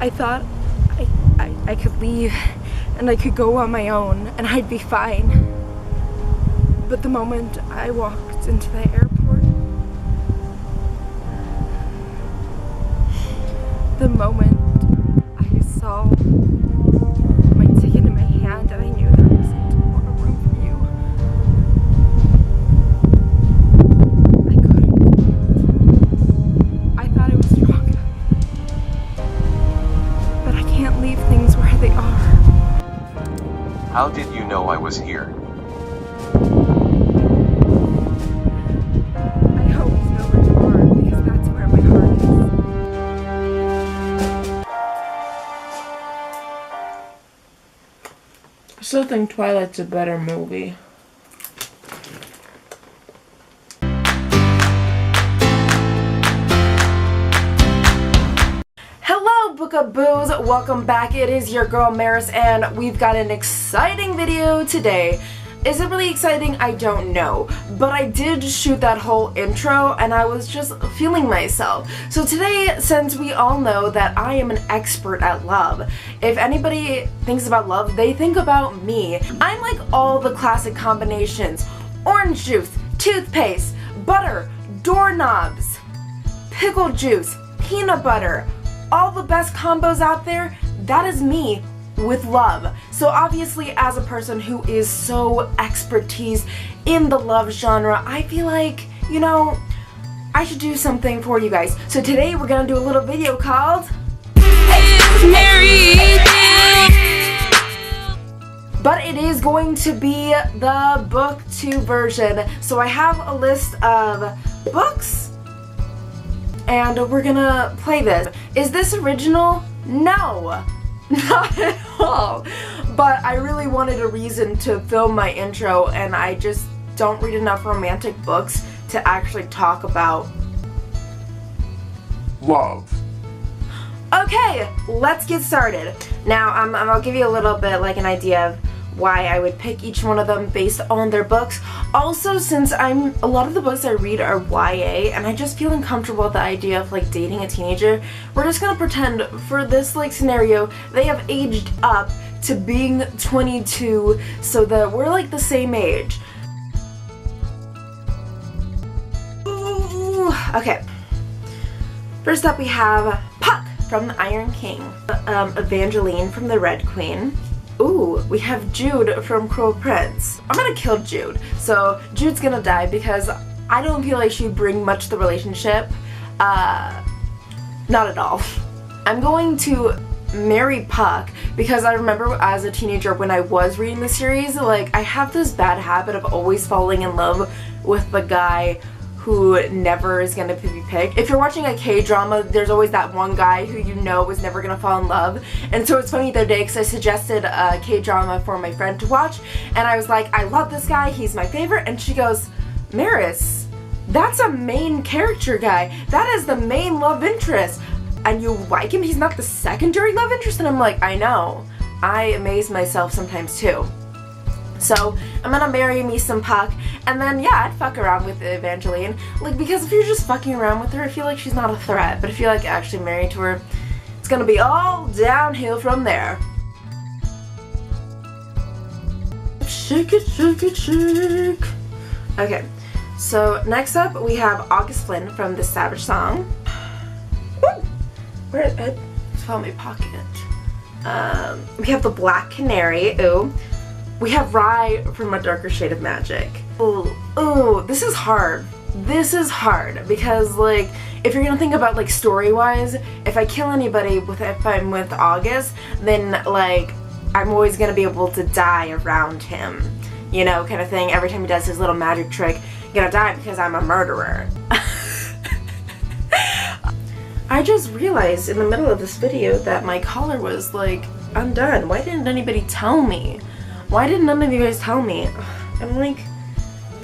I thought I could leave and I could go on my own and I'd be fine. But the moment I walked into the airport, the moment I saw my ticket in my hand and I knew there wasn't more room for you, I couldn't. I thought I was strong, but I can't leave things where they are. How did you know I was here? I always know where you are because that's where my heart is. I still think Twilight's a better movie. Hello, Bookaboos! Welcome back. It is your girl Maris, and we've got an exciting video today. Is it really exciting? I don't know. But I did shoot that whole intro and I was just feeling myself. So today, since we all know that I am an expert at love, if anybody thinks about love, they think about me. I'm like all the classic combinations. Orange juice, toothpaste, butter, doorknobs, pickle juice, peanut butter. All the best combos out there, that is me with love. So obviously, as a person who is so expertise in the love genre, I feel like, you know, I should do something for you guys. So today we're gonna do a little video called but it is going to be the BookTube version. So I have a list of books and we're gonna play this. Is this original? No. Not at all. But I really wanted a reason to film my intro, and I just don't read enough romantic books to actually talk about Love. Okay, let's get started. Now, I'll give you a little bit like an idea of why I would pick each one of them based on their books. Also, since a lot of the books I read are YA, and I just feel uncomfortable with the idea of like dating a teenager, we're just gonna pretend for this like scenario they have aged up to being 22 so that we're like the same age. Ooh, okay. First up we have Puck from the Iron King, Evangeline from the Red Queen. Ooh, we have Jude from Cruel Prince. I'm gonna kill Jude. So Jude's gonna die because I don't feel like she'd bring much to the relationship. Not at all. I'm going to marry Puck because I remember as a teenager when I was reading the series, like I have this bad habit of always falling in love with the guy who never is gonna be picked. If you're watching a K-drama, there's always that one guy who you know is never gonna fall in love. And so it's funny the other day because I suggested a K-drama for my friend to watch, and I was like, I love this guy, he's my favorite, and she goes, Maris, that's a main character guy. That is the main love interest. And you like him? He's not the secondary love interest? And I'm like, I know. I amaze myself sometimes too. So I'm gonna marry me some Puck, and then yeah, I'd fuck around with Evangeline. Like, because if you're just fucking around with her, I feel like she's not a threat. But if you're like actually married to her, it's gonna be all downhill from there. Shake it, shake it, shake. Okay, so next up we have August Flynn from The Savage Song. Where it fell in my pocket. We have The Black Canary. Ooh. We have Rye from A Darker Shade of Magic. Ooh, this is hard. This is hard because like if you're gonna think about like story-wise, if I kill anybody if I'm with August, then like I'm always gonna be able to die around him, you know, kind of thing. Every time he does his little magic trick, I'm gonna die because I'm a murderer. I just realized in the middle of this video that my collar was like undone. Why didn't anybody tell me? Why did none of you guys tell me? I'm like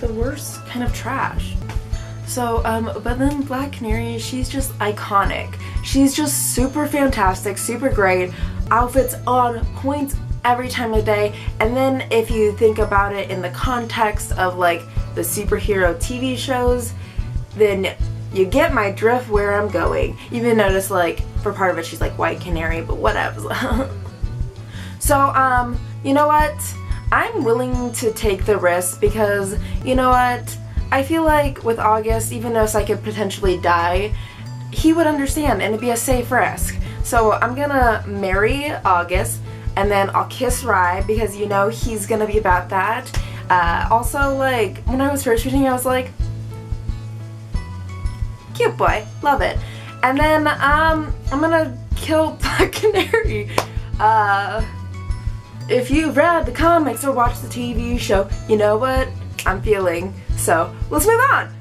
the worst kind of trash. So, but then Black Canary, she's just iconic. She's just super fantastic, super great. Outfits on point every time of day. And then if you think about it in the context of like the superhero TV shows, then You get my drift where I'm going. You even notice, like, for part of it she's like white canary, but whatever. So, you know what? I'm willing to take the risk because, you know what? I feel like with August, even though I could potentially die, he would understand and it'd be a safe risk. So I'm gonna marry August and then I'll kiss Rye because, you know, he's gonna be about that. Also, like, when I was first reading, I was like, cute boy, love it. And then, I'm gonna kill Black Canary. If you've read the comics or watched the TV show, you know what I'm feeling. So, let's move on!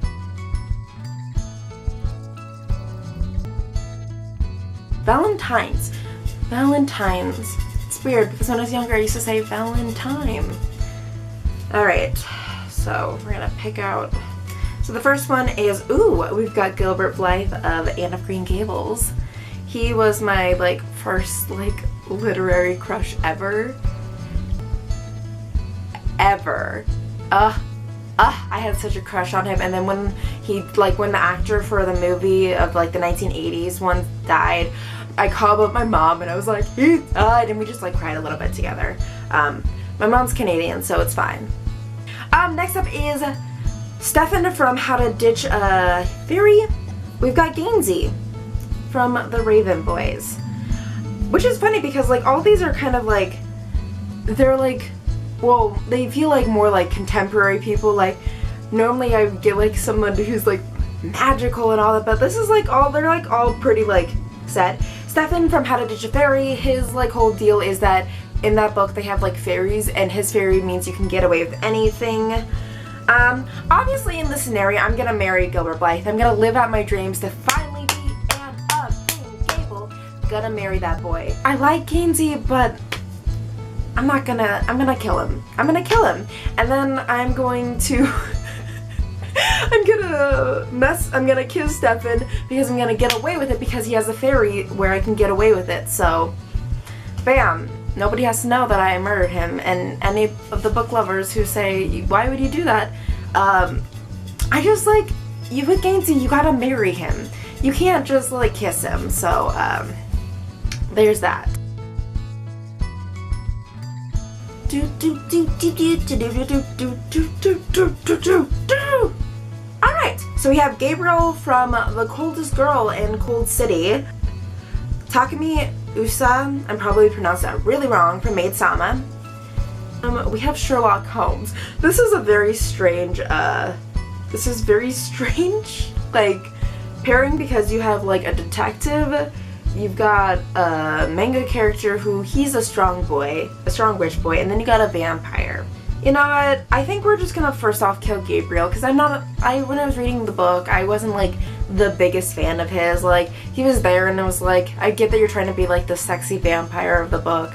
Valentine's. It's weird because when I was younger I used to say Valentine. Alright, so we're gonna pick out. So the first one is, we've got Gilbert Blythe of Anne of Green Gables. He was my, like, first, like, literary crush ever. I had such a crush on him, and then when when the actor for the movie of, like, the 1980s one died, I called up my mom and I was like, he died, and we just, like, cried a little bit together. My mom's Canadian, so it's fine. Next up is Stefan from How to Ditch a Fairy. We've got Gainsey from the Raven Boys. Which is funny because, like, all these are kind of, like, they're, like, well, they feel like more like contemporary people. Like, normally I would get, like, someone who's, like, magical and all that, but this is, like, they're, like, all pretty, like, set. Stefan from How to Ditch a Fairy, his, like, whole deal is that in that book they have, like, fairies, and his fairy means you can get away with anything. Obviously in this scenario, I'm gonna marry Gilbert Blythe. I'm gonna live out my dreams to finally be Anne of Green Gables. Gonna marry that boy. I like Gainsey, but I'm gonna kill him. I'm and then I'm going to I'm gonna kiss Stefan because I'm gonna get away with it because he has a fairy where I can get away with it. So, bam. Nobody has to know that I murdered him, and any of the book lovers who say, why would you do that? I just, like, you with Gainsey, you gotta marry him. You can't just, like, kiss him. So, there's that. Alright, so we have Gabriel from The Coldest Girl in Cold City. Takumi Usa, I'm probably pronounced that really wrong, from Maid Sama. We have Sherlock Holmes. This is a very strange, like, pairing because you have, like, a detective, you've got a manga character who, he's a strong witch boy, and then you got a vampire. You know what, I think we're just gonna first off kill Gabriel, because when I was reading the book, I wasn't, like, the biggest fan of his. Like, he was there and it was like, I get that you're trying to be, like, the sexy vampire of the book,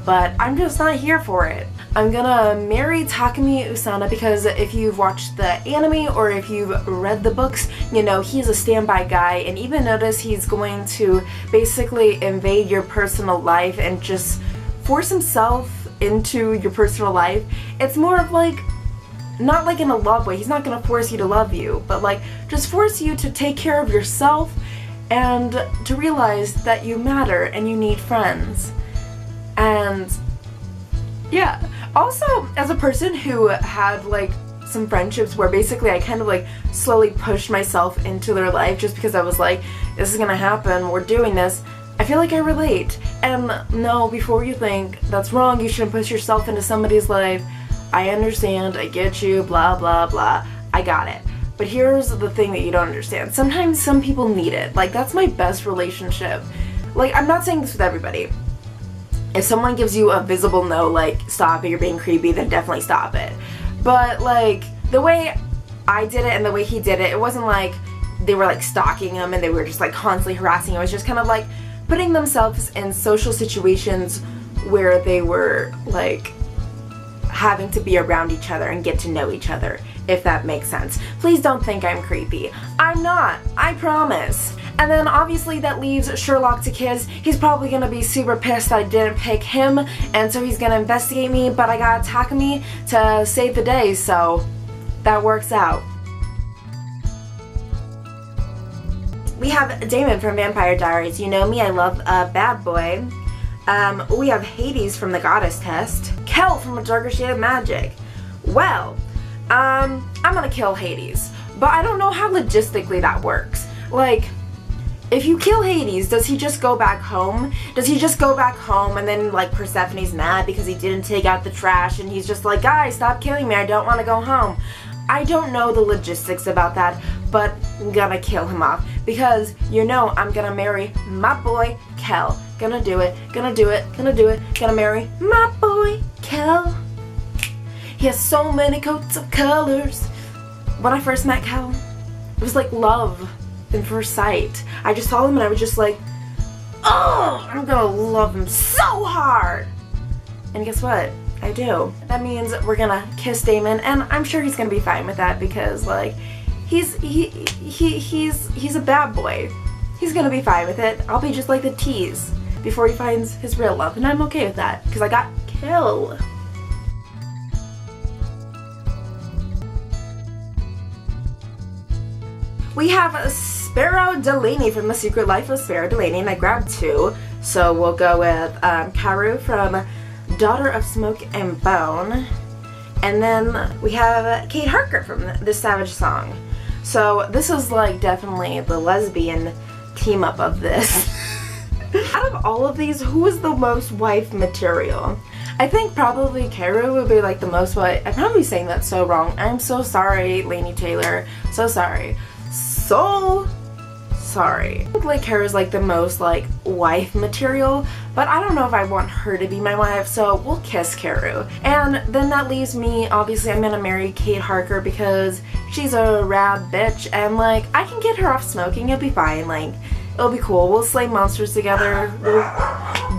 but I'm just not here for it. I'm gonna marry Takumi Usana because if you've watched the anime or if you've read the books, you know, he's a standby guy, and even notice he's going to basically invade your personal life and just force himself into your personal life. It's more of, like, not like in a love way, he's not gonna force you to love you, but, like, just force you to take care of yourself and to realize that you matter and you need friends. And yeah, also as a person who had, like, some friendships where basically I kind of, like, slowly pushed myself into their life just because I was like, this is gonna happen, we're doing this, I feel like I relate. And no, before you think that's wrong, you shouldn't push yourself into somebody's life. I understand, I get you, blah blah blah, I got it. But here's the thing that you don't understand. Sometimes some people need it. Like, that's my best relationship. Like, I'm not saying this with everybody. If someone gives you a visible no, like, stop it, you're being creepy, then definitely stop it. But, like, the way I did it and the way he did it, it wasn't like they were, like, stalking him and they were just, like, constantly harassing him. It was just kind of, like, putting themselves in social situations where they were, like, having to be around each other and get to know each other, if that makes sense. Please don't think I'm creepy. I'm not. I promise. And then obviously that leaves Sherlock to kiss. He's probably gonna be super pissed that I didn't pick him, and so he's gonna investigate me, but I got Takumi to save the day, so that works out. we have Damon from Vampire Diaries. You know me, I love a bad boy. We have Hades from the Goddess Test. Kel from A Darker Shade of Magic. Well, I'm gonna kill Hades, but I don't know how logistically that works. Like, if you kill Hades, does he just go back home? Does he just go back home and then, like, Persephone's mad because he didn't take out the trash and he's just like, guys, stop killing me, I don't want to go home. I don't know the logistics about that, but I'm gonna kill him off because, you know, I'm gonna marry my boy, Kel. Gonna do it, gonna do it, gonna do it, gonna marry my boy, Kel. He has so many coats of colors. When I first met Kel, it was like love in first sight. I just saw him and I was just like, oh, I'm gonna love him so hard. And guess what? I do. That means we're gonna kiss Damon, and I'm sure he's gonna be fine with that because, like, he's a bad boy. He's gonna be fine with it. I'll be just like the tease before he finds his real love, and I'm okay with that because I got Kel. We have Sparrow Delaney from The Secret Life of Sparrow Delaney, and I grabbed 2. So we'll go with Karu from Daughter of Smoke and Bone. And then we have Kate Harker from The Savage Song. So this is like definitely the lesbian team up of this. Out of all of these, who is the most wife material? I think probably Karu would be like the most wife. I'm probably saying that so wrong. I'm so sorry, Laini Taylor. So sorry. So sorry. I think like Karu's like the most like wife material, but I don't know if I want her to be my wife, so we'll kiss Karu. And then that leaves me, obviously I'm gonna marry Kate Harker because she's a rad bitch and like I can get her off smoking, it'll be fine, like it'll be cool. We'll slay monsters together.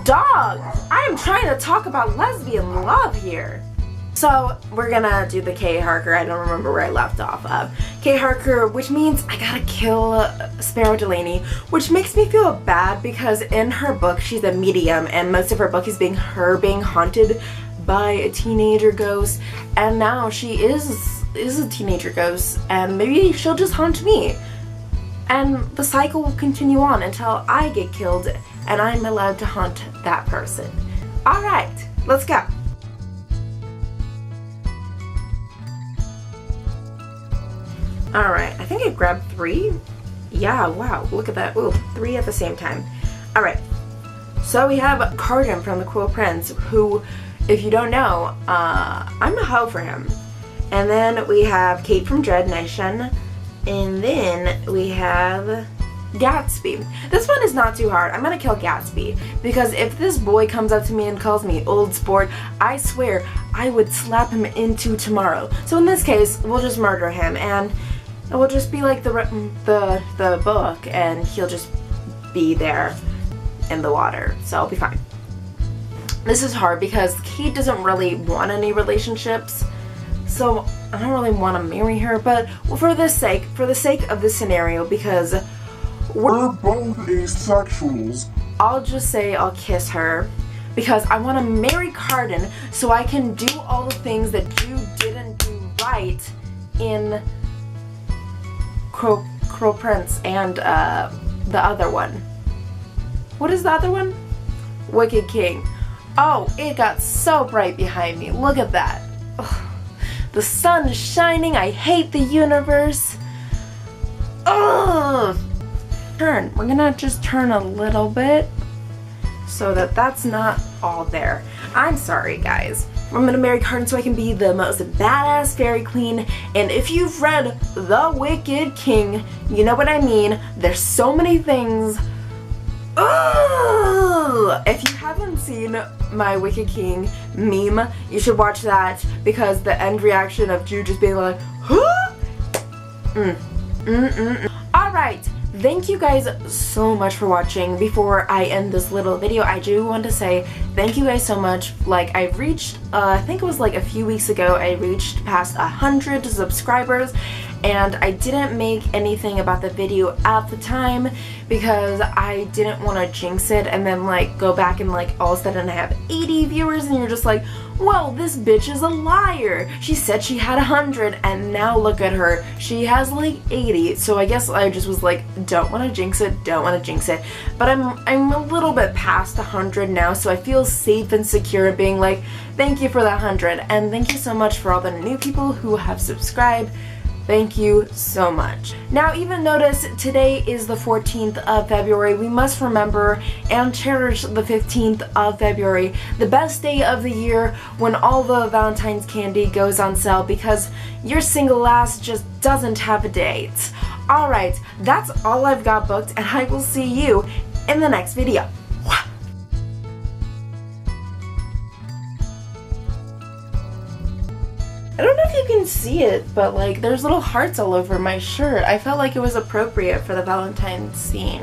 Dog! I am trying to talk about lesbian love here. So we're gonna do the Kate Harker. I don't remember where I left off of. Kate Harker, which means I gotta kill Sparrow Delaney, which makes me feel bad because in her book she's a medium and most of her book is being haunted by a teenager ghost, and now she is a teenager ghost and maybe she'll just haunt me. And the cycle will continue on until I get killed and I'm allowed to haunt that person. Alright, let's go. Alright, I think I grabbed 3. Yeah, wow, look at that. Ooh, 3 at the same time. Alright, so we have Carden from The Cruel Prince, who, if you don't know, I'm a hoe for him. And then we have Kate from Dread Nation. And then we have Gatsby. This one is not too hard. I'm gonna kill Gatsby because if this boy comes up to me and calls me old sport, I swear I would slap him into tomorrow. So in this case, we'll just murder him and it will just be like the book, and he'll just be there in the water. So I'll be fine. This is hard because Kate doesn't really want any relationships, so I don't really want to marry her. But for the sake of this scenario, because we're both asexuals, I'll just say I'll kiss her because I want to marry Carden so I can do all the things that you didn't do right in Cruel Prince and the other one. What is the other one? Wicked King. Oh, it got so bright behind me. Look at that. Ugh. The sun is shining. I hate the universe. Ugh. Turn. We're gonna just turn a little bit so that that's not all there. I'm sorry, guys. I'm gonna marry Carden so I can be the most badass fairy queen, and if you've read The Wicked King, you know what I mean. There's so many things. Ugh! If you haven't seen my Wicked King meme, you should watch that because the end reaction of Jude just being like, huh? Alright. Thank you guys so much for watching. Before I end this little video, I do want to say thank you guys so much. Like, I reached, I think it was like a few weeks ago, I reached past 100 subscribers, and I didn't make anything about the video at the time because I didn't want to jinx it and then like go back and like all of a sudden I have 80 viewers and you're just like, Well, this bitch is a liar. She said she had 100 and now look at her. She has like 80. So I guess I just was like, don't want to jinx it, don't want to jinx it. But I'm a little bit past 100 now, so I feel safe and secure being like, thank you for the 100 and thank you so much for all the new people who have subscribed. Thank you so much. Now, even notice today is the 14th of February. We must remember and cherish the 15th of February, the best day of the year when all the Valentine's candy goes on sale because your single ass just doesn't have a date. Alright, that's all I've got booked and I will see you in the next video. I don't know if you can see it, but like there's little hearts all over my shirt. I felt like it was appropriate for the Valentine's scene.